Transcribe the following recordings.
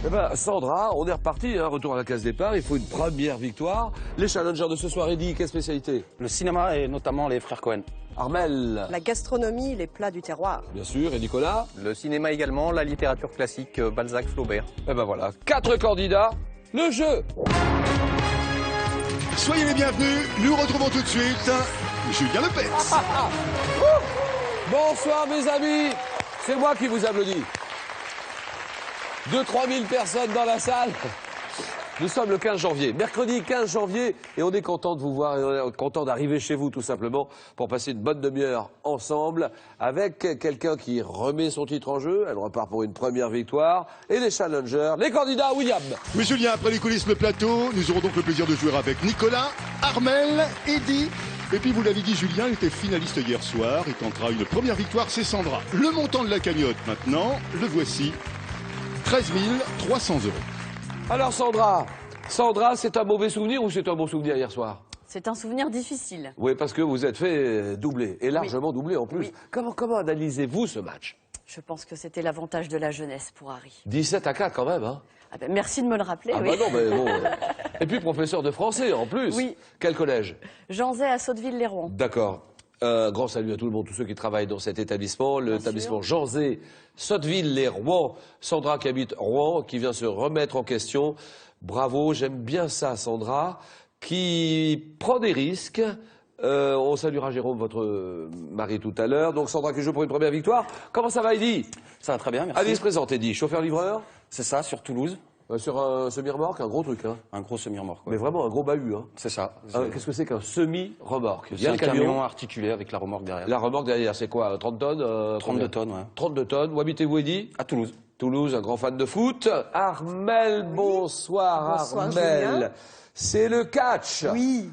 Eh ben, Sandra, on est reparti, hein, retour à la case départ, il faut une première victoire. Les challengers de ce soir, Eddy, quelle spécialité? Le cinéma et notamment les frères Cohen. Armel. La gastronomie, les plats du terroir. Bien sûr, et Nicolas? Le cinéma également, la littérature classique, Balzac, Flaubert. Eh ben voilà, 4 candidats, le jeu. Soyez les bienvenus, nous retrouvons tout de suite Julien Lepers. Bonsoir mes amis, c'est moi qui vous applaudis. 2-3 000 personnes dans la salle. Nous sommes le 15 janvier, mercredi 15 janvier, et on est content de vous voir, et on est content d'arriver chez vous tout simplement pour passer une bonne demi-heure ensemble avec quelqu'un qui remet son titre en jeu. Elle repart pour une première victoire. Et les challengers, les candidats, William. Mais Julien, après les coulisses, le plateau, nous aurons donc le plaisir de jouer avec Nicolas, Armel, Eddy. Et puis vous l'avez dit, Julien était finaliste hier soir. Il tentera une première victoire, c'est Sandra. Le montant de la cagnotte maintenant, le voici. 13 300 €. Alors Sandra, c'est un mauvais souvenir ou c'est un bon souvenir hier soir? C'est un souvenir difficile. Oui, parce que vous êtes fait doubler, et largement doublé en plus. Oui. Comment analysez-vous ce match? Je pense que c'était l'avantage de la jeunesse pour Harry. 17-4 quand même, hein? Ah ben, merci de me le rappeler. Ah oui. bah non, mais bon. Et puis professeur de français en plus. Oui. Quel collège? Jean Zay à Sotteville-les-Rouen. D'accord. Grand salut à tout le monde, tous ceux qui travaillent dans cet établissement, l'établissement Jean Zay, Sotteville-les-Rouen. Sandra qui habite Rouen, qui vient se remettre en question. Bravo, j'aime bien ça, Sandra, qui prend des risques. On saluera Jérôme, votre mari, tout à l'heure. Donc Sandra qui joue pour une première victoire. Comment ça va, Eddy? Ça va très bien, merci. Allez, se présente, Eddy. Chauffeur-livreur? C'est ça, sur Toulouse. Sur un semi-remorque, un gros truc, hein. Un gros semi-remorque. Mais vraiment un gros bahut, hein. C'est ça. Qu'est-ce que c'est qu'un semi-remorque? Il y C'est a un le camion articulé avec la remorque derrière. La remorque derrière, c'est quoi? 30 tonnes 32 tonnes, ouais. 32 tonnes. Où habitez-vous, Eddy? À Toulouse. Toulouse, un grand fan de foot. Armel, bonsoir, Bonsoir, Armel. Julien. C'est le catch. Oui.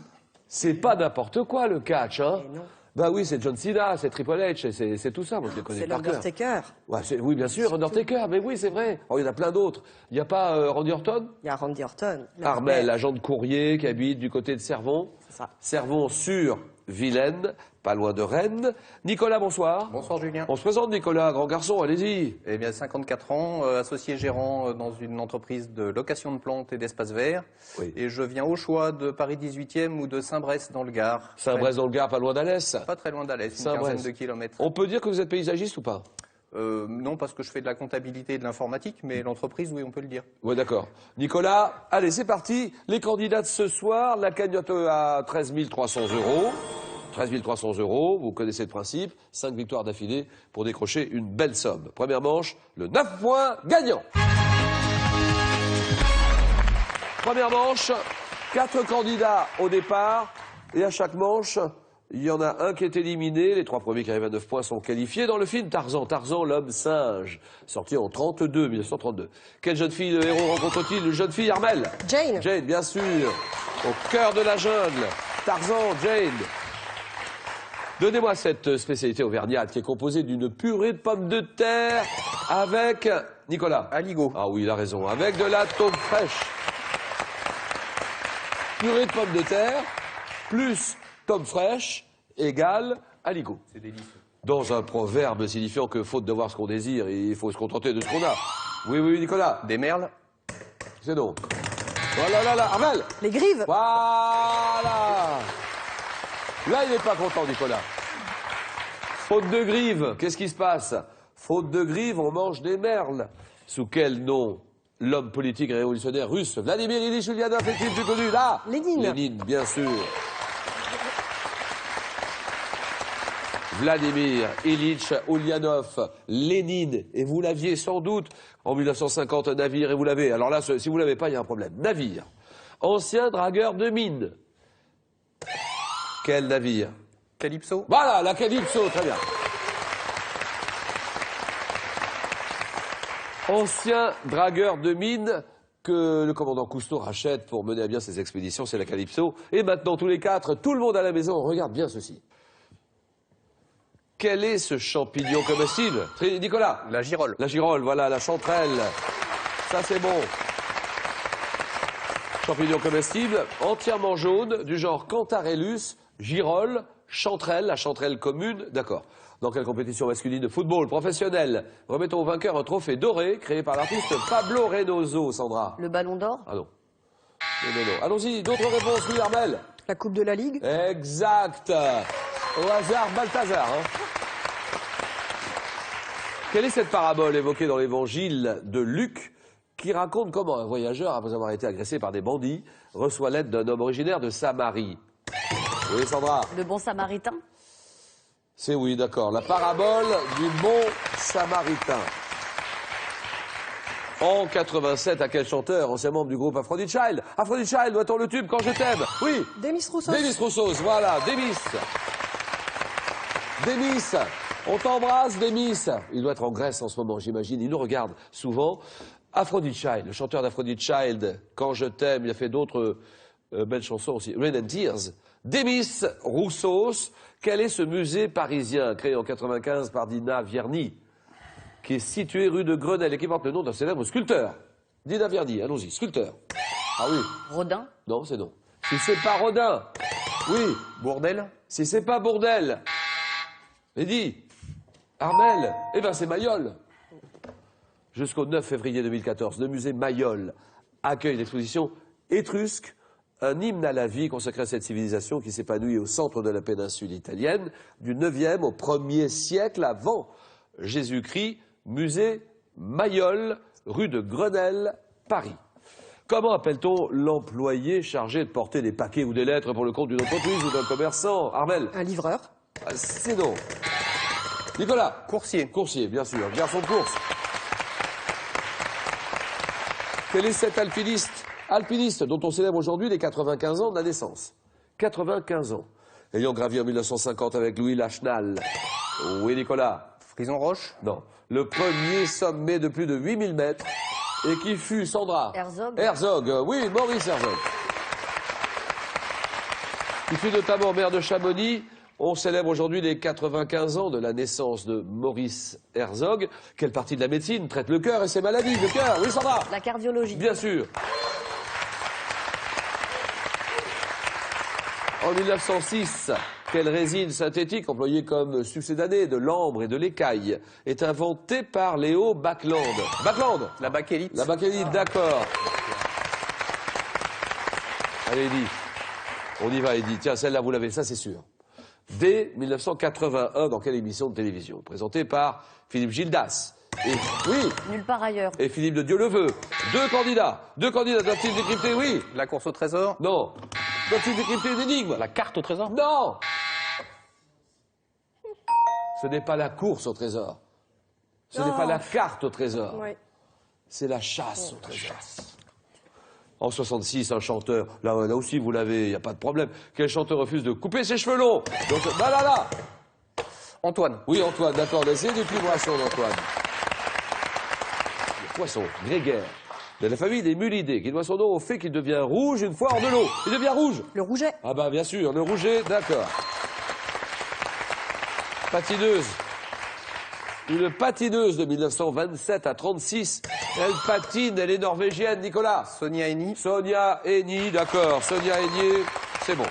C'est pas n'importe quoi, le catch, hein. Mais non. Bah oui, c'est John Cena, c'est Triple H, c'est tout ça, moi je le connais C'est par cœur. l'Undertaker. Ouais, oui, bien sûr, Undertaker, mais oui, c'est vrai. Oh, il y en a plein d'autres. Il n'y a pas Randy Orton? Il y a Randy Orton. Armel, agent de courrier qui habite du côté de Cervon. C'est ça. Cervon sur Vilaine, pas loin de Rennes. Nicolas, bonsoir. Bonsoir Julien. On se présente, Nicolas, grand garçon, allez-y. Eh bien, 54 ans, associé gérant dans une entreprise de location de plantes et d'espaces verts. Oui. Et je viens au choix de Paris 18e ou de Saint-Brest dans le Gard. Saint-Brest dans le Gard, pas loin d'Alès. Pas très loin d'Alès, une Saint-Brest. quinzaine de kilomètres. On peut dire que vous êtes paysagiste ou pas? Non, parce que je fais de la comptabilité et de l'informatique, mais l'entreprise, oui, on peut le dire. Oui, d'accord. Nicolas, allez, c'est parti. Les candidats de ce soir, la cagnotte à 13 300 €. 13 300 €, vous connaissez le principe. 5 victoires d'affilée pour décrocher une belle somme. Première manche, le 9 points gagnant. Première manche, 4 candidats au départ. Et à chaque manche, il y en a un qui est éliminé. Les 3 premiers qui arrivent à 9 points sont qualifiés. Dans le film Tarzan, Tarzan l'homme singe, sorti en 1932. Quelle jeune fille le héros rencontre-t-il? Une jeune fille, Armel? Jane. Jane, bien sûr. Au cœur de la jungle. Tarzan, Jane. Donnez-moi cette spécialité auvergnate qui est composée d'une purée de pommes de terre avec... Nicolas. Aligot. Ah oui, il a raison. Avec de la taupe fraîche. Purée de pommes de terre plus taupe fraîche égale aligot. C'est délicieux. Dans un proverbe signifiant que faute de voir ce qu'on désire, il faut se contenter de ce qu'on a. Oui, oui, Nicolas. Des merles. C'est non. Oh là là là, Armel. Les grives. Voilà. Là, il n'est pas content, Nicolas. Faute de grive, qu'est-ce qui se passe? Faute de grive, on mange des merles. Sous quel nom l'homme politique et révolutionnaire russe Vladimir Ilyich Ulyanov est-il plus connu? Là, Lénine. Lénine, bien sûr. Vladimir Ilyich Ulyanov, Lénine, et vous l'aviez sans doute en 1950, un navire, et vous l'avez. Alors là, si vous ne l'avez pas, il y a un problème. Navire. Ancien dragueur de mine. Quel navire? Calypso. Voilà, la Calypso, très bien. Ancien dragueur de mine que le commandant Cousteau rachète pour mener à bien ses expéditions, c'est la Calypso. Et maintenant, tous les 4, tout le monde à la maison, regarde bien ceci. Quel est ce champignon comestible? Nicolas? La girole. La girole, voilà, la chanterelle. Ça, c'est bon. Champignon comestible, entièrement jaune, du genre Cantarellus, girole, Chanterelle, la Chanterelle commune, d'accord. Dans quelle compétition masculine de football professionnel remettons au vainqueur un trophée doré créé par l'artiste Pablo Reynoso, Sandra? Le Ballon d'Or? Ah non. Non. Allons-y, d'autres réponses, oui, Armel? La Coupe de la Ligue? Exact. Au hasard, Balthazar. Hein. Quelle est cette parabole évoquée dans l'évangile de Luc qui raconte comment un voyageur, après avoir été agressé par des bandits, reçoit l'aide d'un homme originaire de Samarie? Oui, Sandra? Le Bon Samaritain? C'est oui, d'accord. La parabole du bon Samaritain. En 87, à quel chanteur, ancien membre du groupe Aphrodite Child? Aphrodite Child, doit-on le tube quand je t'aime? Oui. Demis Roussos. Demis Roussos, voilà, Demis. Demis, on t'embrasse, Demis. Il doit être en Grèce en ce moment, j'imagine. Il nous regarde souvent. Aphrodite Child, le chanteur d'Aphrodite Child, Quand je t'aime, il a fait d'autres belles chansons aussi. Rain and Tears. Demis Roussos, quel est ce musée parisien créé en 95 par Dina Vierny, qui est situé rue de Grenelle et qui porte le nom d'un célèbre sculpteur? Dina Vierny, allons-y, sculpteur. Ah oui. Rodin? Non, c'est non. Si c'est pas Rodin, oui. Bourdelle? Si c'est pas Bourdelle, Eddy, Armel, eh ben c'est Mayol. Jusqu'au 9 février 2014, le musée Mayol accueille l'exposition Étrusque, un hymne à la vie consacré à cette civilisation qui s'épanouit au centre de la péninsule italienne, du 9e au 1er siècle avant Jésus-Christ, musée Mayol, rue de Grenelle, Paris. Comment appelle-t-on l'employé chargé de porter des paquets ou des lettres pour le compte d'une entreprise ou d'un commerçant? Armel? Un livreur? C'est non. Nicolas? Coursier. Coursier, bien sûr, garçon de course. Quel est cet alpiniste dont on célèbre aujourd'hui les 95 ans de la naissance? 95 ans. Ayant gravi en 1950 avec Louis Lachenal. Oui, Nicolas? Frison Roche? Non. Le premier sommet de plus de 8000 mètres et qui fut, Sandra? Herzog? Herzog, oui, Maurice Herzog. Qui fut notamment maire de Chamonix. On célèbre aujourd'hui les 95 ans de la naissance de Maurice Herzog. Quelle partie de la médecine traite le cœur et ses maladies? Le cœur, oui, Sandra? La cardiologie? Bien sûr. En 1906, quelle résine synthétique employée comme succédanée de l'ambre et de l'écaille est inventée par Léo Backland? Backland? La bakélite? La bakélite, d'accord. Allez, Eddy. On y va, Eddy. Tiens, celle-là, vous l'avez, ça c'est sûr. Dès 1981, dans quelle émission de télévision? Présentée par Philippe Gildas. Et, oui, Nulle part ailleurs. et Philippe de Dieu-le-Veut. Deux candidats doivent-ils décrypter? Oui. La course au trésor? Non. Doivent-ils décrypter une énigme? La carte au trésor? Non. Ce n'est pas la course au trésor. Ce n'est pas la carte au trésor. Oui. C'est la chasse au trésor. En 66, un chanteur, là aussi vous l'avez, il n'y a pas de problème. Quel chanteur refuse de couper ses cheveux longs? Donc, là. Antoine? Oui, Antoine, d'accord. Essayez des vibrations d'Antoine. Le poisson grégaire de la famille des mulidés, qui doit son nom au fait qu'il devient rouge une fois hors de l'eau. Il devient rouge. Le rouget? Ah bah bien sûr, le rouget, d'accord. Patineuse. Une patineuse de 1927 à 36. Elle patine, elle est norvégienne, Nicolas. Sonia Henny? Sonia Henny, d'accord. Sonia Henny, c'est bon.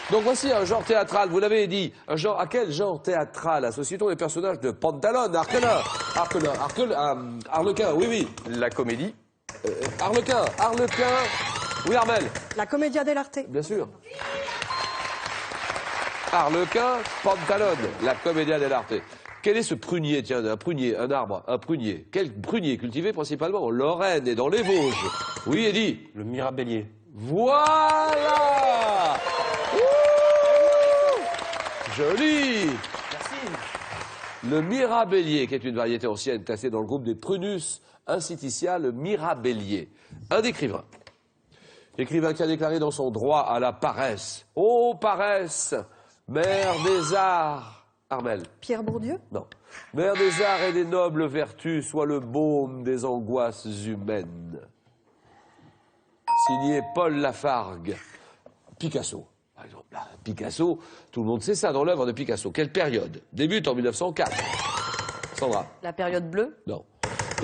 Donc voici un genre théâtral, vous l'avez dit. Un genre, à quel genre théâtral associe-t-on les personnages de Pantalone, Arlequin, oui. La comédie? Arlequin, oui Armel. La Commedia dell'arte? Bien sûr. Arlequin, Pantalone, la Commedia dell'arte. Quel est ce prunier, tiens, un arbre, un prunier? Quel prunier cultivé principalement en Lorraine et dans les Vosges? Oui, Eddy. Le mirabellier. Voilà! Ouh! Joli! Merci. Le mirabellier, qui est une variété ancienne classée dans le groupe des Prunus incititia, le mirabellier. Un écrivain. Écrivain qui a déclaré dans son droit à la paresse. Ô paresse, mère des arts. Armel. Pierre Bourdieu? Non. Mère des arts et des nobles vertus, soit le baume des angoisses humaines. Signé Paul Lafargue. Picasso, par exemple. Là, Picasso, tout le monde sait ça dans l'œuvre de Picasso. Quelle période? Débute en 1904. Sandra? La période bleue? Non.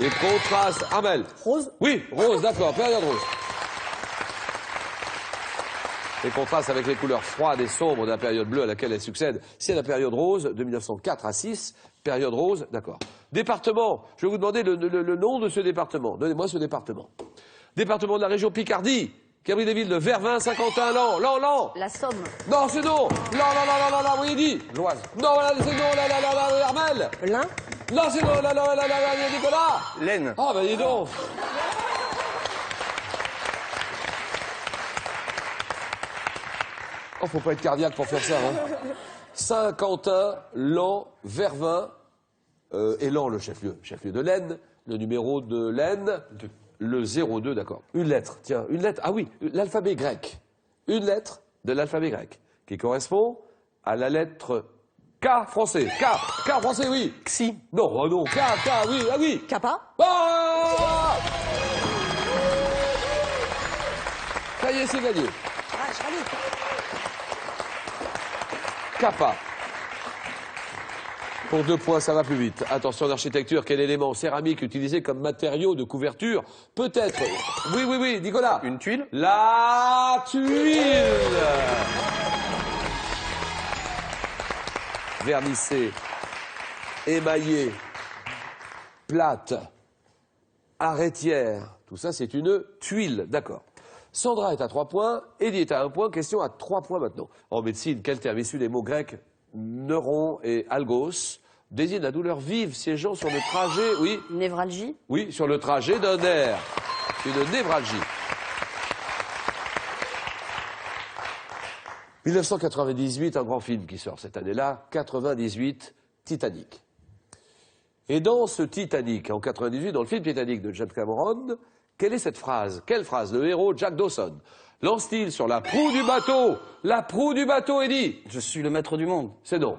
Et contraste. Armel? Rose? Oui, rose, d'accord, période rose. et contraste avec les couleurs froides et sombres de la période bleue à laquelle elle succède. C'est la période rose de 1904 à 6. Période rose, d'accord. Département, je vais vous demander le nom de ce département. Donnez-moi ce département. Département de la région Picardie, qui abrite des villes de Vervins, Saint-Quentin, Lan. La Somme. Non, c'est non. Lan, oui, dit. L'Oise. Non, voilà, c'est non, là, Armel. L'un. Non, c'est non, là, Nicolas. L'Aisne. Ah, ben dis donc. Oh, faut pas être cardiaque pour faire ça, hein. Saint-Quentin, Lan, Vervins, et Lan, le chef-lieu de l'Aisne, le numéro de l'Aisne, le 02, d'accord. Une lettre, tiens, une lettre, ah oui, l'alphabet grec. Une lettre de l'alphabet grec, qui correspond à la lettre K français. K français, oui. Xi. Non, oh non, K, oui, ah oui. Kappa. Ah, ça y est, c'est gagné. Ah, je valide. Kappa. Pour 2 points, ça va plus vite. Attention d'architecture, quel élément céramique utilisé comme matériau de couverture? Peut-être. Oui, Nicolas. Une tuile. La tuile. Vernissée, émaillée, plate, arrêtière. Tout ça, c'est une tuile. D'accord. Sandra est à 3 points, Eddie est à 1 point, question à 3 points maintenant. En médecine, quel terme issu des mots grecs neuron et algos désigne la douleur vive siégeant sur le trajet, oui, Névralgie. oui, sur le trajet d'un nerf. Une névralgie. 1998, un grand film qui sort cette année-là, 98, Titanic. Et dans ce Titanic, en 98, dans le film Titanic de James Cameron, quelle est cette phrase? Quelle phrase? Le héros Jack Dawson lance-t-il sur la proue du bateau? La proue du bateau, Eddie. Je suis le maître du monde. C'est non.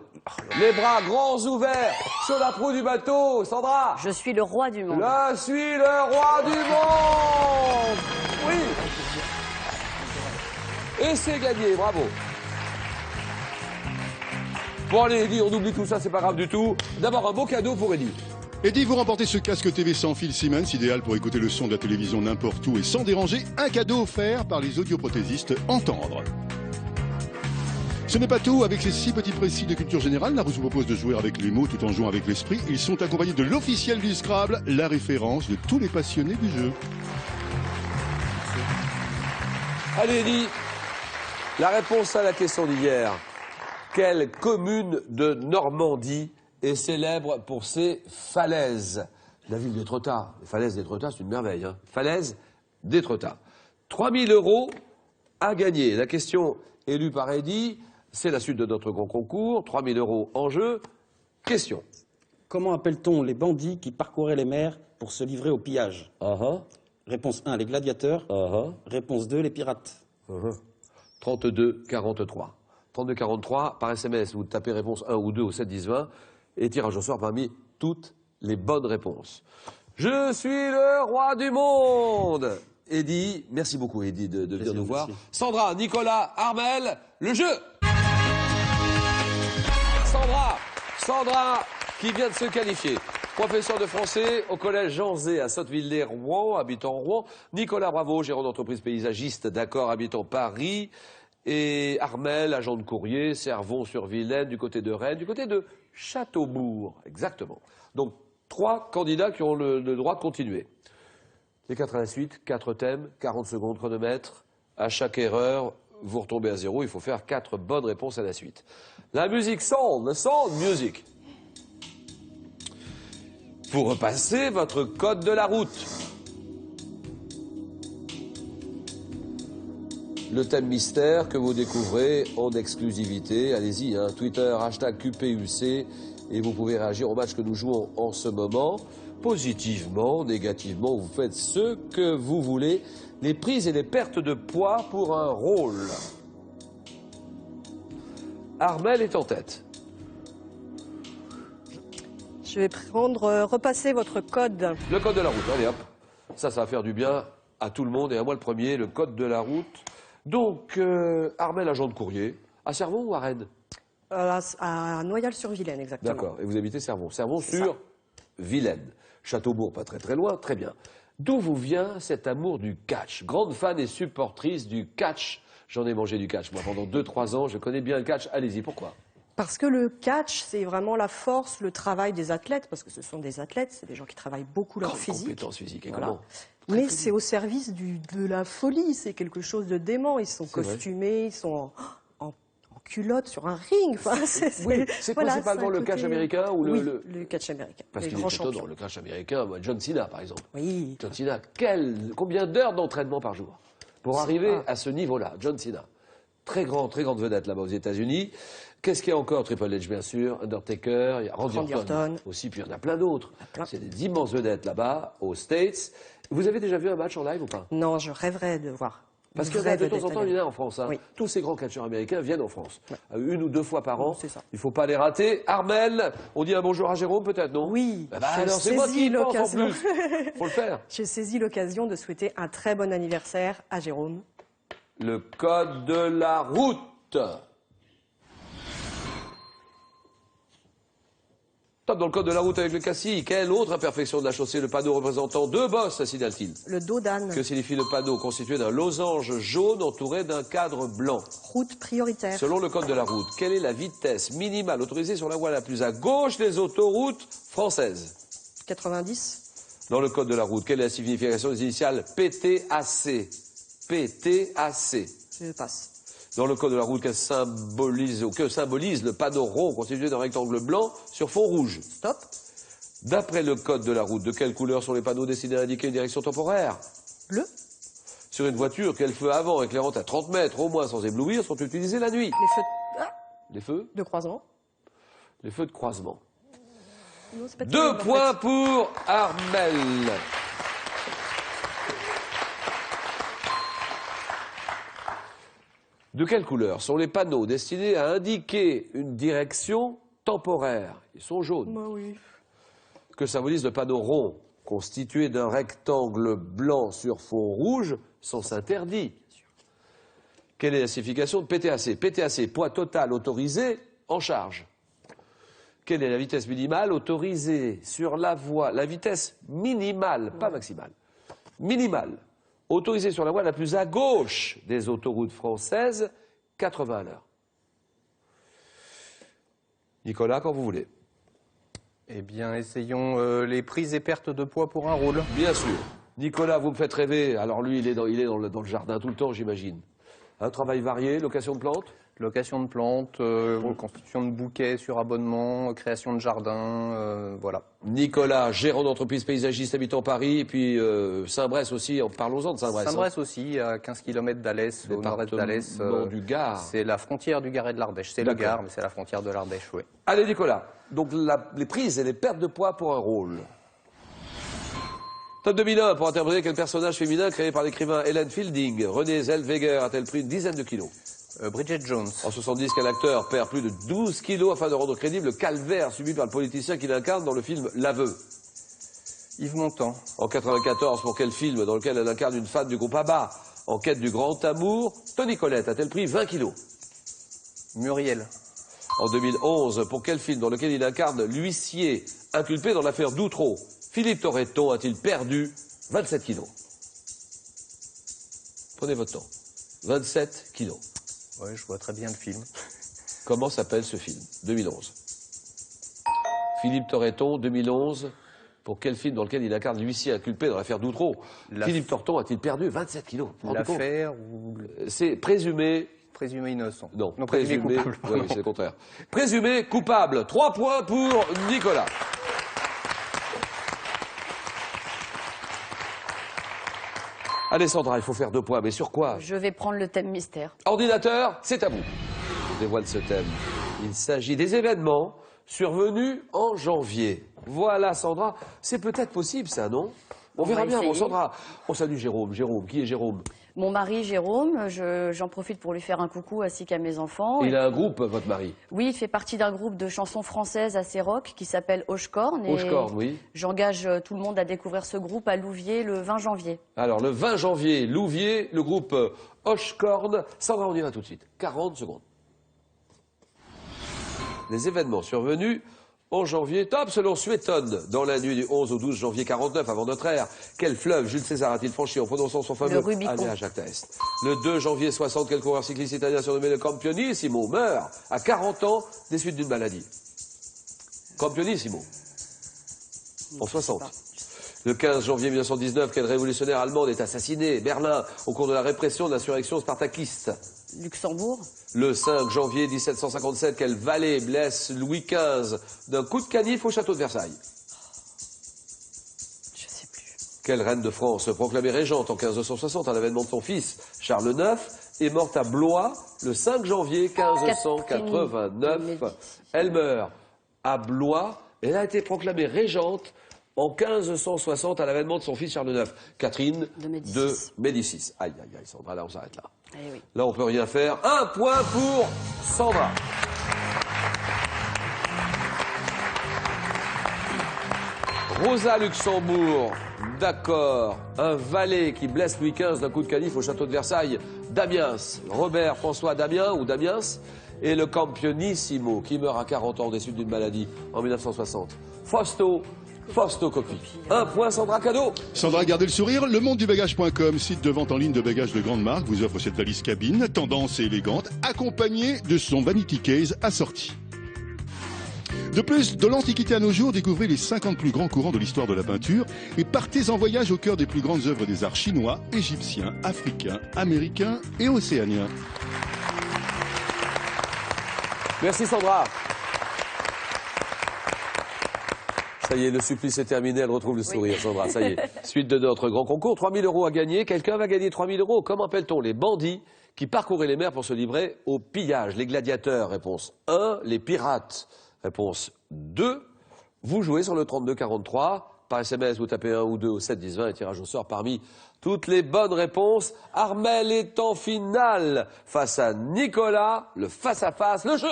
Les bras grands ouverts sur la proue du bateau, Sandra. Je suis le roi du monde. Je suis le roi du monde. Oui. Et c'est gagné, bravo. Bon allez, Eddie, on oublie tout ça, c'est pas grave du tout. D'abord un beau cadeau pour Eddie. Eddie, vous remportez ce casque TV sans fil Siemens, idéal pour écouter le son de la télévision n'importe où et sans déranger. Un cadeau offert par les audioprothésistes Entendre. Ce n'est pas tout, avec ces 6 petits précis de culture générale, Larousse vous propose de jouer avec les mots tout en jouant avec l'esprit. Ils sont accompagnés de l'officiel du Scrabble, la référence de tous les passionnés du jeu. Allez, Eddie, la réponse à la question d'hier. Quelle commune de Normandie est célèbre pour ses falaises? La ville d'Étretat. Les falaises d'Étretat, c'est une merveille, hein. Falaises d'Étretat. 3 000 € à gagner. La question élue par Eddie, c'est la suite de notre grand concours. 3 000 € en jeu. Question. Comment appelle-t-on les bandits qui parcouraient les mers pour se livrer au pillage? Réponse 1, les gladiateurs. Réponse 2, les pirates. 32 43. 32 43, par SMS, vous tapez réponse 1 ou 2 au 7 10 20 et tirage au sort parmi toutes les bonnes réponses. Je suis le roi du monde. Eddie, merci beaucoup Eddie de venir nous voir. Sandra, Nicolas, Armel, le jeu. Sandra qui vient de se qualifier. Professeur de français au collège Jean Zé à Sotteville-lès-Rouen, habitant Rouen. Nicolas Bravo, gérant d'entreprise paysagiste, d'accord, habitant Paris. Et Armel, agent de courrier, Servon-sur-Vilaine, du côté de Rennes, du côté de Châteaubourg, exactement. Donc, 3 candidats qui ont le droit de continuer. Les 4 à la suite, 4 thèmes, 40 secondes chronomètre. À chaque erreur, vous retombez à 0. Il faut faire 4 bonnes réponses à la suite. La musique sound, le sound music. Vous repassez votre code de la route. Le thème mystère que vous découvrez en exclusivité. Allez-y, hein, Twitter, hashtag QPUC, et vous pouvez réagir au match que nous jouons en ce moment. Positivement, négativement, vous faites ce que vous voulez. Les prises et les pertes de poids pour un rôle. Armel est en tête. Je vais prendre, repasser votre code. Le code de la route, allez hop. Ça va faire du bien à tout le monde et à moi le premier, le code de la route. Donc, Armel, agent de courrier, à Servon ou à Rennes? À Noyal-sur-Vilaine, exactement. D'accord, et vous habitez Servon. Servon sur Vilaine. Châteaubourg, pas très loin, très bien. D'où vous vient cet amour du catch? Grande fan et supportrice du catch J'en ai mangé du catch. Moi, pendant 2-3 ans, je connais bien le catch. Allez-y, pourquoi? Parce que le catch, c'est vraiment la force, le travail des athlètes, parce que ce sont des athlètes, c'est des gens qui travaillent beaucoup leur Grande physique. compétence physique, et Voilà. comment? Mais c'est au service de la folie, c'est quelque chose de dément. Ils sont C'est vrai. costumés, ils sont en culotte sur un ring. Enfin, Oui, c'est voilà, principalement c'est un le catch côté- américain ou Oui, le... le catch américain, Parce les qu'il est grands étonnant, champions. le catch américain, moi, John Cena, par exemple. Oui, John Cena, combien d'heures d'entraînement par jour pour arriver à ce niveau-là? John Cena, très grande vedette là-bas aux États-Unis. Qu'est-ce qu'il y a encore? Triple H, bien sûr, Undertaker, il y a Randy Orton aussi, puis il y en a plein d'autres. C'est des immenses vedettes là-bas, aux States. Vous avez déjà vu un match en live ou pas? non, je rêverais de voir. Parce Une que vraie de temps en vedette temps, il y en a en France. Hein. Oui. Tous ces grands catcheurs américains viennent en France. 1 ou 2 fois par an. C'est ça. Il ne faut pas les rater. Armel, on dit un bonjour à Jérôme peut-être, non? Oui, Bah je alors c'est moi saisis qui y pense en l'occasion. plus. Faut le faire. J'ai saisi l'occasion de souhaiter un très bon anniversaire à Jérôme. Le code de la route. Top dans le code de la route avec le cassis. Quelle autre imperfection de la chaussée? Le panneau représentant 2 bosses, signale-t-il. Le dos d'âne, Que signifie le panneau constitué d'un losange jaune entouré d'un cadre blanc? route prioritaire, Selon le code de la route, quelle est la vitesse minimale autorisée sur la voie la plus à gauche des autoroutes françaises? 90, Dans le code de la route, quelle est la signification des initiales PTAC? PTAC. je passe. Dans le code de la route, que symbolise le panneau rond constitué d'un rectangle blanc sur fond rouge? Stop, D'après le code de la route, de quelle couleur sont les panneaux destinés à indiquer une direction temporaire? bleu, Sur une voiture, quels feux avant éclairant à 30 mètres au moins sans éblouir sont utilisés la nuit? Les feux de croisement. Les feux de croisement. Non, c'est pas 2 terrible, en points pour Armel. De quelle couleur sont les panneaux destinés à indiquer une direction temporaire? Ils sont jaunes. Bah oui. Que symbolise le panneau rond constitué d'un rectangle blanc sur fond rouge? Sens interdit. Quelle est la signification de PTAC? PTAC, poids total autorisé en charge. Quelle est la vitesse minimale autorisée sur la voie? La vitesse minimale, pas maximale. Minimale, autorisée sur la voie la plus à gauche des autoroutes françaises, 80 à l'heure. Nicolas, quand vous voulez. Eh bien, essayons les prises et pertes de poids pour un rôle. Bien sûr. Nicolas, vous me faites rêver. Alors lui, il est dans le jardin tout le temps, j'imagine. Un travail varié, location de plantes? Location de plantes, constitution de bouquets sur abonnement, création de jardins, voilà. Nicolas, gérant d'entreprise paysagiste habitant Paris, et puis Saint-Bresse aussi, parlons-en de Saint-Bresse. Saint-Bresse aussi, à 15 km d'Alès, au nord-est d'Alès. Département du Gard. C'est la frontière du Gard et de l'Ardèche. C'est le D'accord. Gard, mais c'est la frontière de l'Ardèche, oui. Allez Nicolas, donc les prises et les pertes de poids pour un rôle. Top 2001, pour interpréter quel personnage féminin créé par l'écrivain Helen Fielding, Renée Zellweger a-t-elle pris une dizaine de kilos? Bridget Jones. En 70, quel acteur perd plus de 12 kilos afin de rendre crédible le calvaire subi par le politicien qu'il incarne dans le film L'Aveu? Yves Montand. En 94, pour quel film dans lequel elle incarne une fan du groupe ABBA en quête du grand amour, Toni Collette a-t-elle pris 20 kilos? Muriel. En 2011, pour quel film dans lequel il incarne l'huissier inculpé dans l'affaire Doutreau, Philippe Torreton a-t-il perdu 27 kilos? Prenez votre temps. 27 kilos. Ouais, je vois très bien le film. Comment s'appelle ce film? 2011. Philippe Torreton, 2011. Pour quel film dans lequel il incarne l'huissier inculpé dans l'affaire Doutreau, Philippe Torreton a-t-il perdu 27 kilos? Vous vous rendez compte? L'affaire ou C'est présumé... présumé innocent? Non, présumé coupable. Oui, pardon. c'est le contraire. Présumé coupable. 3 points pour Nicolas. Allez Sandra, il faut faire 2 points, mais sur quoi? Je vais prendre le thème mystère. Ordinateur, c'est à vous. Je dévoile ce thème. Il s'agit des événements survenus en janvier. Voilà Sandra, c'est peut-être possible ça, non? On verra va bien. Bon essayer. Sandra, on salue Jérôme. Jérôme, qui est Jérôme? Mon mari Jérôme, j'en profite pour lui faire un coucou ainsi qu'à mes enfants. Il a un groupe, votre mari? Oui, il fait partie d'un groupe de chansons françaises assez rock qui s'appelle Hochecorn. Et Hochecorn, oui. j'engage tout le monde à découvrir ce groupe à Louviers le 20 janvier. Alors, le 20 janvier, Louviers, le groupe Hochecorn. Sandra, on y va tout de suite. 40 secondes. Les événements survenus en janvier, top, selon Suétone, dans la nuit du 11 au 12 janvier 49 avant notre ère. Quel fleuve Jules César a-t-il franchi en prononçant son fameux aller à Jacques d'Est? Le 2 janvier 60, quel coureur cycliste italien surnommé le Campionissimo meurt à 40 ans des suites d'une maladie? Campionissimo. En 60. Le 15 janvier 1919, quel révolutionnaire allemande est assassiné Berlin au cours de la répression de l'insurrection spartakiste? Luxembourg. Le 5 janvier 1757, quel valet blesse Louis XV d'un coup de canif au château de Versailles? Je sais plus. Quelle reine de France, proclamée régente en 1560 à l'avènement de son fils Charles IX, est morte à Blois le 5 janvier 1589. Elle meurt à Blois et elle a été proclamée régente en 1560 à l'avènement de son fils Charles IX. Catherine de Médicis. Aïe, aïe, aïe, Sandra, là on s'arrête là. Eh oui. Là on peut rien faire. Un point pour Sandra. Rosa Luxembourg, d'accord. Un valet qui blesse Louis XV d'un coup de canif au château de Versailles. Damiens, Robert François Damien ou Damiens. Et le Campionissimo qui meurt à 40 ans des suites d'une maladie en 1960. Fausto Coppi. Un point, Sandra, cadeau. Sandra, gardez le sourire. Le monde du bagage.com, site de vente en ligne de bagages de grande marque, vous offre cette valise cabine, tendance et élégante, accompagnée de son vanity case assorti. De plus, de l'Antiquité à nos jours, découvrez les 50 plus grands courants de l'histoire de la peinture et partez en voyage au cœur des plus grandes œuvres des arts chinois, égyptiens, africains, américains et océaniens. Merci Sandra. Ça y est, le supplice est terminé, elle retrouve le sourire, Sandra, ça y est. Suite de notre grand concours, 3 000 € à gagner. Quelqu'un va gagner 3 000 €. Comment appelle-t-on les bandits qui parcouraient les mers pour se livrer au pillage? Les gladiateurs, réponse 1. Les pirates, réponse 2. Vous jouez sur le 3243. Par SMS, vous tapez 1 ou 2 au 7 10 20 et tirage au sort parmi toutes les bonnes réponses. Armel est en finale face à Nicolas. Le face-à-face, le jeu.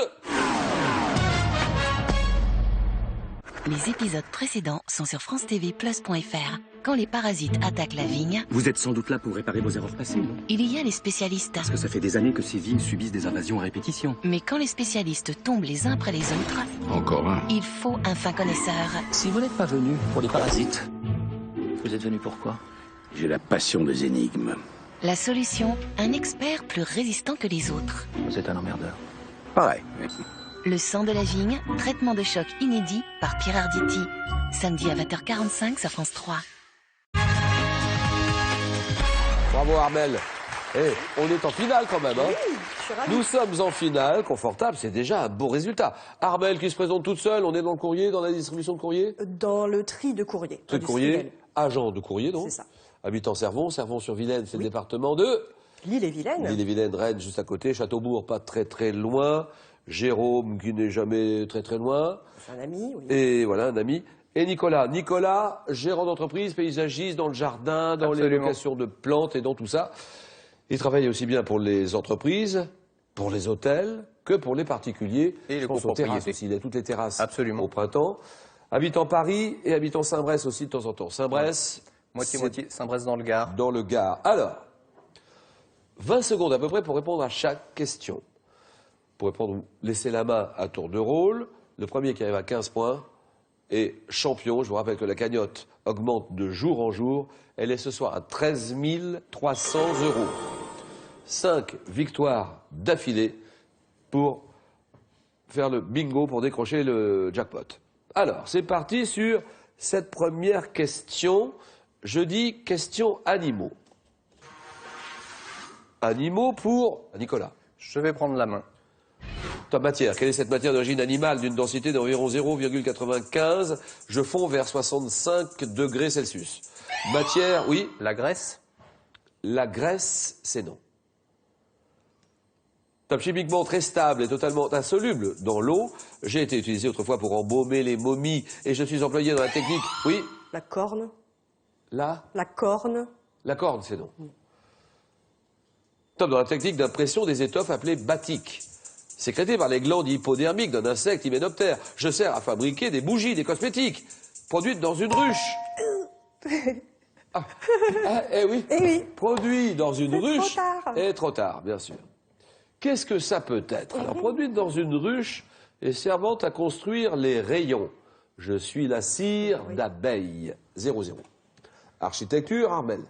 Les épisodes précédents sont sur francetv+.fr. Quand les parasites attaquent la vigne... Vous êtes sans doute là pour réparer vos erreurs passées, non? Il y a les spécialistes. Parce que ça fait des années que ces vignes subissent des invasions à répétition. Mais quand les spécialistes tombent les uns après les autres... Encore un. Il faut un fin connaisseur. Si vous n'êtes pas venu pour les parasites, vous êtes venu pour quoi? J'ai la passion des énigmes. La solution, un expert plus résistant que les autres. Vous êtes un emmerdeur. Pareil. Le sang de la vigne, traitement de choc inédit par Pierre Arditi. Samedi à 20h45 sur France 3. Bravo Armel. Eh, on est en finale quand même. Hein. Oui, je suis ravie. Nous sommes en finale, confortable, c'est déjà un beau résultat. Armel qui se présente toute seule, on est dans le courrier, dans la distribution de courrier? Dans le tri de courrier. Tri de courrier, agent de courrier donc. C'est ça. Habitant Servon, Servon-sur-Vilaine, c'est le département de... L'île-et-Vilaine. L'île-et-Vilaine, Rennes, juste à côté, Châteaubourg, pas très très loin. Jérôme, qui n'est jamais très très loin. C'est un ami, oui. Et voilà, un ami. Et Nicolas. Nicolas, gérant d'entreprise, paysagiste dans le jardin, dans les locations de plantes et dans tout ça. Il travaille aussi bien pour les entreprises, pour les hôtels, que pour les particuliers. Et les copropriétés aussi. Il a toutes les terrasses. Absolument. Au printemps. Habitant Paris et habitant Saint-Brest aussi de temps en temps. Saint-Brest. Moitié-moitié, Saint-Brest dans le Gard. Dans le Gard. Alors, 20 secondes à peu près pour répondre à chaque question. Pour répondre, laissez la main à tour de rôle. Le premier qui arrive à 15 points est champion. Je vous rappelle que la cagnotte augmente de jour en jour. Elle est ce soir à 13 300 €. 5 victoires d'affilée pour faire le bingo, pour décrocher le jackpot. Alors, c'est parti sur cette première question. Je dis question animaux. Animaux pour Nicolas. Je vais prendre la main. Ta matière, quelle est cette matière d'origine animale d'une densité d'environ 0,95? Je fonds vers 65 degrés Celsius. Matière, oui. La graisse? La graisse, c'est non. Top chimiquement très stable et totalement insoluble dans l'eau. J'ai été utilisé autrefois pour embaumer les momies et je suis employé dans la technique, oui. La corne. La corne. La corne, c'est non. Top dans la technique d'impression des étoffes appelées batik. Sécrétée par les glandes hypodermiques d'un insecte hyménoptère. Je sers à fabriquer des bougies, des cosmétiques, produites dans une ruche. Eh oui. Produit dans une ruche. Trop tard. Et trop tard, bien sûr. Qu'est-ce que ça peut être? Alors, produite dans une ruche, et servant à construire les rayons. Je suis la cire d'abeille. 0-0. Architecture, Armel.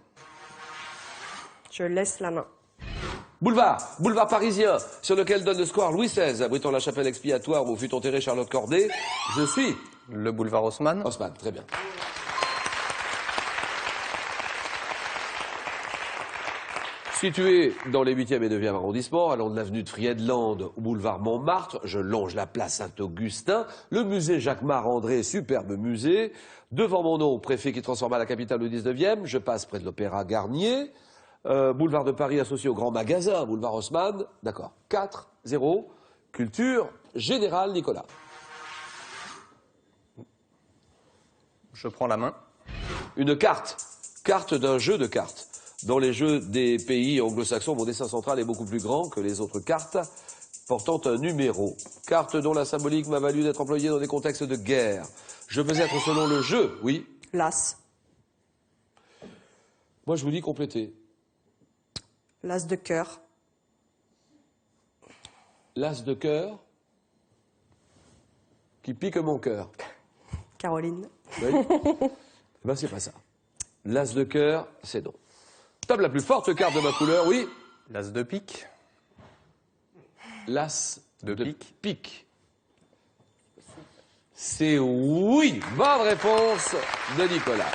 Je laisse la main. Boulevard parisien, sur lequel donne le square Louis XVI, abritant la chapelle expiatoire où fut enterrée Charlotte Corday. Je suis Le boulevard Haussmann. Haussmann, très bien. Situé dans les 8e et 9e arrondissements, allant de l'avenue de Friedland au boulevard Montmartre, je longe la place Saint-Augustin, le musée Jacques-Marandré, superbe musée. Devant mon nom, préfet qui transforma la capitale au 19e, je passe près de l'Opéra Garnier. Boulevard de Paris associé au grand magasin, boulevard Haussmann. D'accord. 4-0. Culture générale, Nicolas. Je prends la main. Une carte. Carte d'un jeu de cartes. Dans les jeux des pays anglo-saxons, mon dessin central est beaucoup plus grand que les autres cartes portant un numéro. Carte dont la symbolique m'a valu d'être employée dans des contextes de guerre. Je peux être selon le jeu, oui. L'as. Moi, je vous dis compléter. L'as de cœur. L'as de cœur qui pique mon cœur. Caroline. Oui. Ben, c'est pas ça. L'as de cœur, c'est non. Table la plus forte carte de ma couleur, oui. L'as de pique. L'as de pique. C'est oui. Bonne réponse de Nicolas.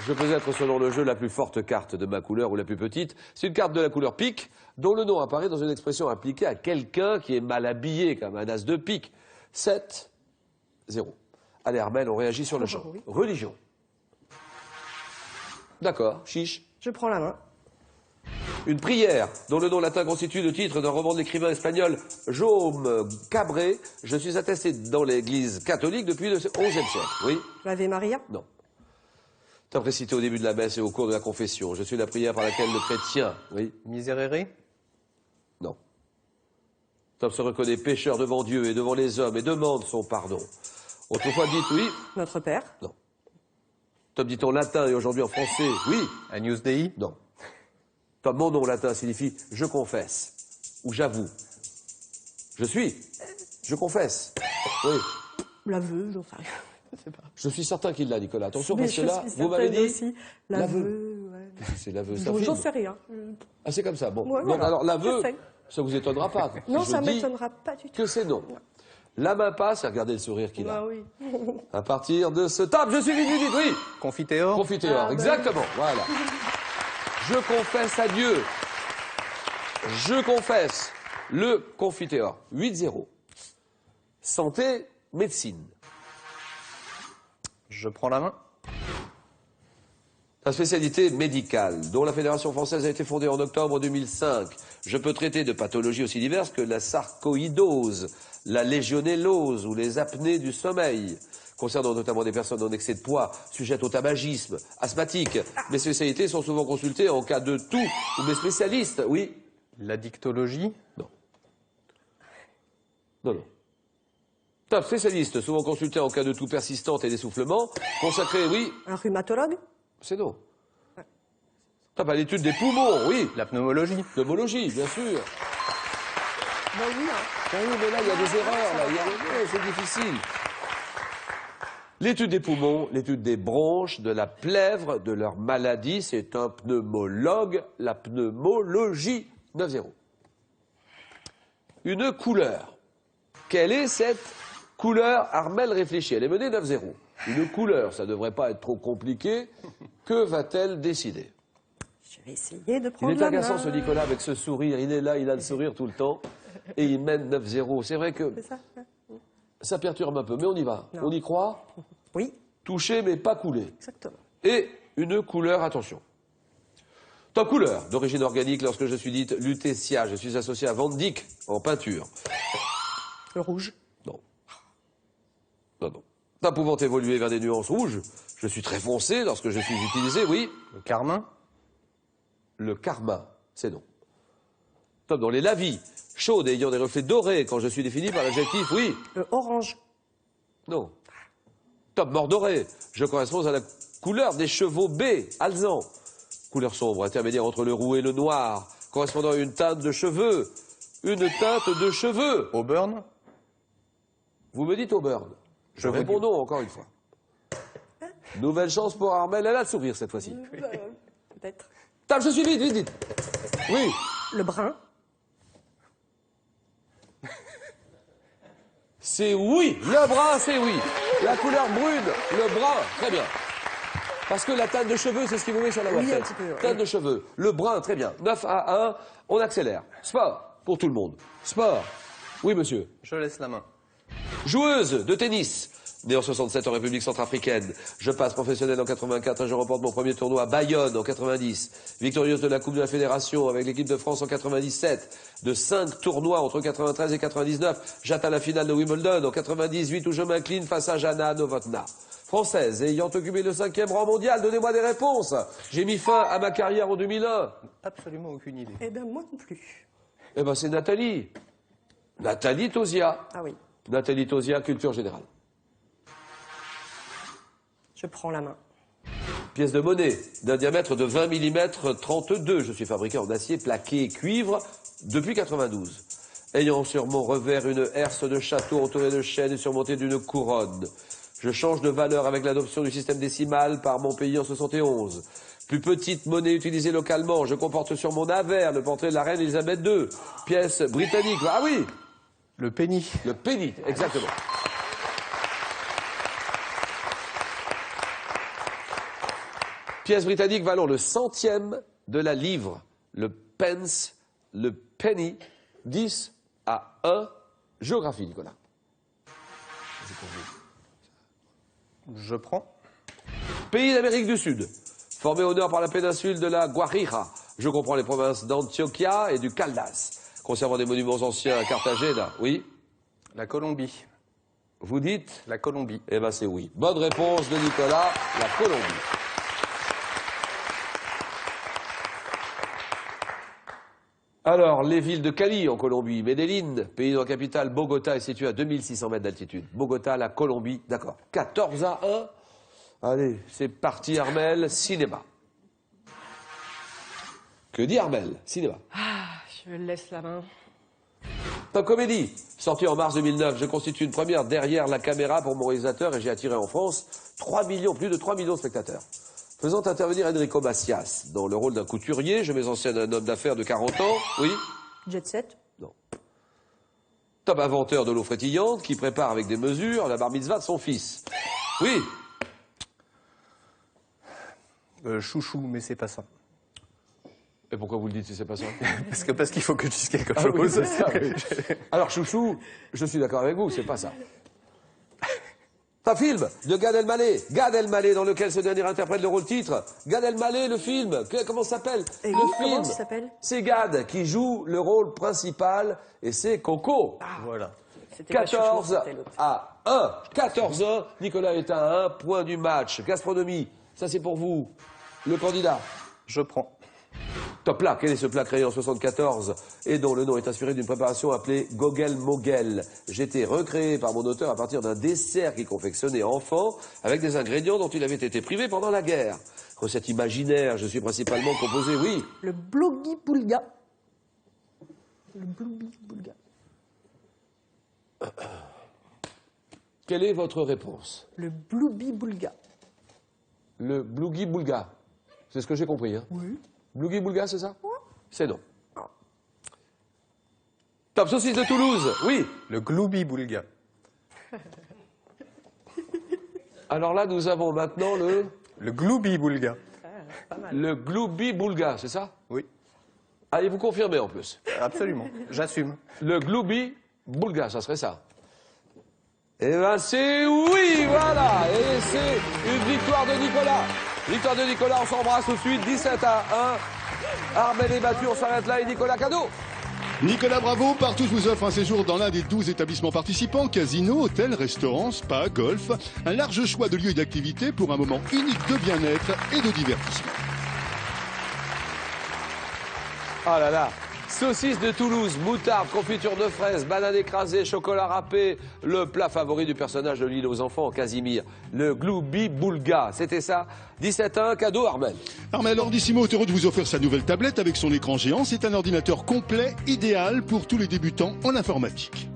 Je peux être selon le jeu la plus forte carte de ma couleur ou la plus petite. C'est une carte de la couleur pique dont le nom apparaît dans une expression appliquée à quelqu'un qui est mal habillé comme un as de pique. 7-0. Allez Armel, on réagit sur le champ. Oui. Religion. D'accord, chiche. Je prends la main. Une prière, dont le nom latin constitue le titre d'un roman de l'écrivain espagnol Jaume Cabré. Je suis attesté dans l'église catholique depuis le XIe siècle. Oui. L'Ave Maria. Non. T'as précité au début de la messe et au cours de la confession. Je suis la prière par laquelle le chrétien. Oui. Miserere. Non. Tom se reconnaît pécheur devant Dieu et devant les hommes et demande son pardon. Autrefois dites oui. Notre Père. Non. Tom dit en latin et aujourd'hui en français. Oui. Agnus Dei. Non. Tom, mon nom latin signifie je confesse ou j'avoue. Je suis. Je confesse. Oui. L'aveu, j'en sais rien. Je sais pas. Je suis certain qu'il l'a, Nicolas. Attention, Mais parce que là, je suis vous m'avez dit. aussi. L'aveu. Ouais. C'est l'aveu, ça J'en sais rien. Ah, c'est comme ça. Bon. Ouais, Donc, voilà. alors, l'aveu, J'essaye. ça vous étonnera pas. Non, Si ça je dis m'étonnera pas du tout. que c'est non. La main passe, et regardez le sourire qu'il a. Ah oui. À partir de ce table, je suis vite, oui. Confiteor. Confiteor, exactement. Voilà. Je confesse à Dieu. Je confesse. Le confiteor. 8-0. Santé, médecine. Je prends la main. La spécialité médicale, dont la Fédération française a été fondée en octobre 2005. Je peux traiter de pathologies aussi diverses que la sarcoïdose, la légionellose ou les apnées du sommeil, concernant notamment des personnes en excès de poids, sujettes au tabagisme, asthmatiques. Mes spécialités sont souvent consultées en cas de toux ou mes spécialistes, oui. La dictologie. Non. Non. Top spécialiste, souvent consulté en cas de toux persistante et d'essoufflement, consacré, oui. Un rhumatologue. C'est non. Top à l'étude des poumons, oui. La pneumologie. Pneumologie, bien sûr. Ben oui, hein. Ah oui, mais là, il y a des erreurs, là. C'est difficile. L'étude des poumons, l'étude des bronches, de la plèvre, de leur maladie, c'est un pneumologue, la pneumologie. 9-0. Une couleur. Quelle est cette couleur? Armel réfléchit. Elle est menée 9-0. Une couleur, ça ne devrait pas être trop compliqué. Que va-t-elle décider? Je vais essayer de Il prendre est la agaçant main. ce Nicolas avec ce sourire. Il est là, il a le sourire tout le temps. Et il mène 9-0. C'est vrai que C'est ça, ouais. ça perturbe un peu, mais on y va. Non. On y croit? Oui, Touché mais pas coulé. exactement. Et une couleur, attention. Top couleur, d'origine organique lorsque je suis dite lutétia. Je suis associé à Van Dyck en peinture. Le rouge. Non. Non, non. Pas pouvant évoluer vers des nuances rouges, je suis très foncé lorsque je suis utilisé, oui. Le carmin. Le carmin, c'est non. Top dans les lavis, chaudes et ayant des reflets dorés quand je suis défini par l'adjectif, oui. Le orange. Non. Top mordoré, je corresponds à la couleur des chevaux B, alezan. Couleur sombre, intermédiaire entre le roux et le noir, correspondant à une teinte de cheveux une teinte de cheveux. Auburn. Vous me dites Auburn. Je réponds non, encore une fois. Nouvelle chance pour Armel. Elle a le sourire cette fois-ci. Peut-être. Tape, je suis vite. Oui. Le brun. C'est oui. Le brun, c'est oui. La couleur brune, le brun, très bien. Parce que la teinte de cheveux, c'est ce qui vous met sur la voie. Oui, un petit peu. Oui. Teinte de cheveux. Le brun, très bien. 9 à 1, on accélère. Sport, pour tout le monde. Sport. Oui, monsieur. Je laisse la main. Joueuse de tennis. Née en 67 en République centrafricaine. Je passe professionnelle en 84. Je remporte mon premier tournoi à Bayonne en 90. Victorieuse de la Coupe de la Fédération avec l'équipe de France en 97. De 5 tournois entre 93 et 99. J'atteins la finale de Wimbledon en 98 où je m'incline face à Jana Novotná. Française ayant occupé le 5e rang mondial. Donnez-moi des réponses. J'ai mis fin à ma carrière en 2001. Absolument aucune idée. Eh bien, moi non plus. Eh ben, c'est Nathalie. Nathalie Tauziat. Ah oui. Nathalie Tauziat, culture générale. Je prends la main. Pièce de monnaie d'un diamètre de 20 mm 32. Je suis fabriqué en acier plaqué et cuivre depuis 92. Ayant sur mon revers une herse de château entourée de chênes et surmontée d'une couronne. Je change de valeur avec l'adoption du système décimal par mon pays en 71. Plus petite monnaie utilisée localement. Je comporte sur mon avers le portrait de la reine Elisabeth II. Pièce britannique. Ah oui! Le penny. Le penny, exactement. Pièce britannique valant le centième de la livre. Le pence, le penny, 10 à 1. Géographie, Nicolas. Je prends. Pays d'Amérique du Sud. Formé au nord par la péninsule de la Guajira. Je comprends les provinces d'Antioquia et du Caldas. Conservant des monuments anciens à Cartagena. Oui? La Colombie. Vous dites? La Colombie. Eh ben c'est oui. Bonne réponse de Nicolas, la Colombie. Alors, les villes de Cali en Colombie, Medellín, pays dont la capitale Bogota est située à 2600 mètres d'altitude. Bogota, la Colombie, d'accord. 14 à 1. Allez, c'est parti Armel, cinéma. Que dit Armel? Cinéma. Ah, je laisse la main. Top Comédie, sorti en mars 2009, je constitue une première derrière la caméra pour mon réalisateur et j'ai attiré en France 3 millions, plus de 3 millions de spectateurs. Faisant intervenir Enrico Macias dans le rôle d'un couturier, je mets en scène un homme d'affaires de 40 ans, oui? Jet set. Non. Top inventeur de l'eau frétillante qui prépare avec des mesures la bar mitzvah de son fils. Oui? Chouchou, mais c'est pas ça. Et pourquoi vous le dites si c'est pas ça? Parce qu'il faut que je dise quelque Ah chose. oui, c'est ça, oui. Alors, Chouchou, je suis d'accord avec vous, c'est pas ça. Un film de Gad Elmaleh. Gad Elmaleh, dans lequel ce dernier interprète le rôle titre. Gad Elmaleh, le film. Comment ça s'appelle? Et le oui, film. comment ça s'appelle? C'est Gad qui joue le rôle principal et c'est Coco. Ah. Voilà. C'était pas 14 Chouchou, c'était l'autre. à 1. 14-1. Nicolas est à 1 point du match. Gastronomie. Ça, c'est pour vous. Le candidat. Je prends. Top plat. Quel est ce plat créé en 74 et dont le nom est inspiré d'une préparation appelée Gogel Mogel? J'ai été recréé par mon auteur à partir d'un dessert qu'il confectionnait enfant avec des ingrédients dont il avait été privé pendant la guerre. Recette imaginaire, je suis principalement composé, oui. Le Blogi Boulga. Le Blogi Boulga. Quelle est votre réponse? Le Bloubi Boulga. Le Blougi Boulga. C'est ce que j'ai compris, hein? Oui. Blougi Boulga, c'est ça? C'est non. Top saucisse de Toulouse, oui. Le Gloubi Boulga. Alors là, nous avons maintenant le... Le Gloubi Boulga. Le Gloubi Boulga, c'est ça? Oui. Allez, vous confirmez en plus. Absolument. J'assume. Le Gloubi Boulga, ça serait ça. Eh ben c'est oui, voilà. Et c'est une victoire de Nicolas. Victoire de Nicolas, on s'embrasse tout de suite, 17 à 1. Armel est battu, on s'arrête là et Nicolas cadeau. Nicolas Bravo, Partouche vous offre un séjour dans l'un des 12 établissements participants, casino, hôtel, restaurant, spa, golf. Un large choix de lieux et d'activités pour un moment unique de bien-être et de divertissement. Oh là là, Saucisse de Toulouse, moutarde, confiture de fraises, banane écrasée, chocolat râpé, le plat favori du personnage de l'île aux enfants, Casimir, le gloubi boulga. C'était ça, 17-1, cadeau Armel. Armel, Ordissimo est heureux de vous offrir sa nouvelle tablette avec son écran géant. C'est un ordinateur complet, idéal pour tous les débutants en informatique.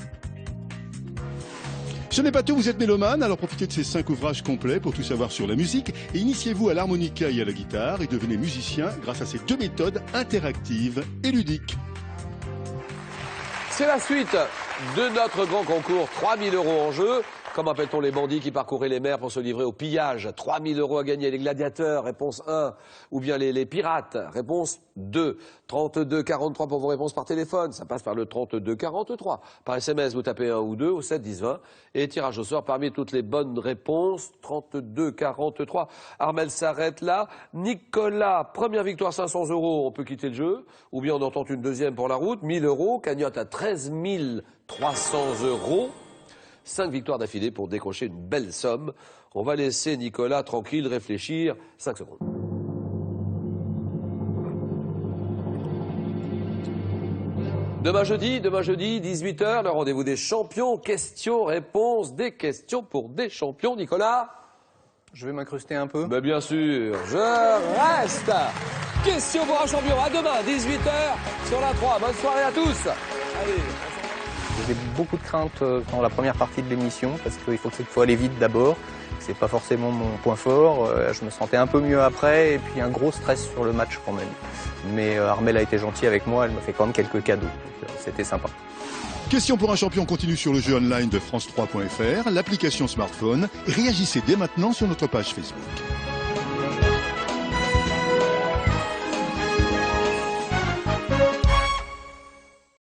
Ce n'est pas tout, vous êtes mélomane, alors profitez de ces 5 ouvrages complets pour tout savoir sur la musique et initiez-vous à l'harmonica et à la guitare et devenez musicien grâce à ces 2 méthodes interactives et ludiques. C'est la suite de notre grand concours, 3 000 € en jeu. Comment appelle-t-on les bandits qui parcouraient les mers pour se livrer au pillage? 3 000 € à gagner. Les gladiateurs, réponse 1. Ou bien les pirates, réponse 2. 32 43 pour vos réponses par téléphone. Ça passe par le 32 43. Par SMS, vous tapez 1 ou 2 au 7 10 20. Et tirage au sort parmi toutes les bonnes réponses. 32 43. Armel s'arrête là. Nicolas, première victoire 500 €. On peut quitter le jeu. Ou bien on en tente une deuxième pour la route. 1 000 €. Cagnotte à 13 300 €. 5 victoires d'affilée pour décrocher une belle somme. On va laisser Nicolas tranquille réfléchir. 5 secondes. Demain jeudi, 18h, le rendez-vous des champions. Questions-réponses, des questions pour des champions. Nicolas? Je vais m'incruster un peu. Mais bien sûr, je reste. Question pour un champion. À demain, 18h sur la 3. Bonne soirée à tous. Allez. J'ai beaucoup de craintes dans la première partie de l'émission parce qu'il faut aller vite d'abord. C'est pas forcément mon point fort. Je me sentais un peu mieux après et puis un gros stress sur le match quand même. Mais Armel a été gentil avec moi, elle m'a fait quand même quelques cadeaux. C'était sympa. Question pour un champion continue sur le jeu online de France3.fr, l'application smartphone. Réagissez dès maintenant sur notre page Facebook.